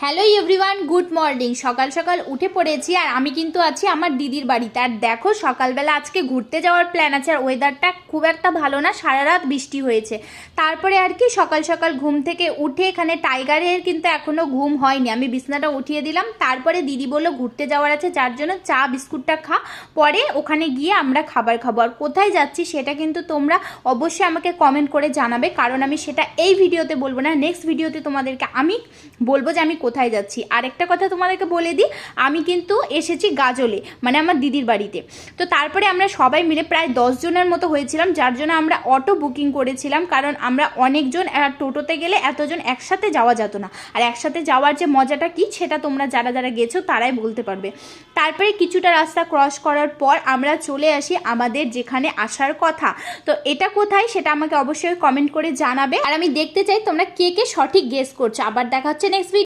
Hello everyone, good morning. সকাল সকাল উঠে পড়েছি আর আমি কিন্তু আছি আমার দিদির বাড়িতে। আর দেখো সকালবেলা আজকে ঘুরতে যাওয়ার প্ল্যান আছে, আর ওয়েদারটা খুব একটা ভালো না, সারা রাত বৃষ্টি হয়েছে। তারপরে আর কি সকাল সকাল ঘুম থেকে উঠে এখানে টাইগারের কিন্তু এখনও ঘুম হয়নি, আমি বিছনাটা উঠিয়ে দিলাম। তারপরে দিদি বললো ঘুরতে যাওয়ার আছে, যার জন্য চা বিস্কুটটা খা, পরে ওখানে গিয়ে আমরা খাবার খাবো। আর কোথায় যাচ্ছি সেটা কিন্তু তোমরা অবশ্যই আমাকে কমেন্ট করে জানাবে, কারণ আমি সেটা এই ভিডিওতে বলবো না, নেক্সট ভিডিওতে তোমাদেরকে আমি বলবো যে আমি কোথায় যাচ্ছি। আরেকটা কথা তোমাদেরকে বলে দিই, আমি কিন্তু এসেছি গাজলে, মানে আমার দিদির বাড়িতে। তো তারপরে আমরা সবাই মিলে প্রায় 10 জনের মতো হয়েছিলাম, যার জন্য আমরা অটো বুকিং করেছিলাম, কারণ আমরা অনেকজন, টোটোতে গেলে এতজন একসাথে যাওয়া যেত না। আর একসাথে যাওয়ার যে মজাটা কি সেটা তোমরা যারা যারা গেছো তারাই বলতে পারবে। তারপরে কিছুটা রাস্তা ক্রস করার পর আমরা চলে আসি আমাদের যেখানে আসার কথা। তো এটা কোথায় সেটা আমাকে অবশ্যই কমেন্ট করে জানাবে, আর আমি দেখতে চাই তোমরা কে কে সঠিক গেস করছো। আবার দেখা হচ্ছে নেক্সট ভিডিও।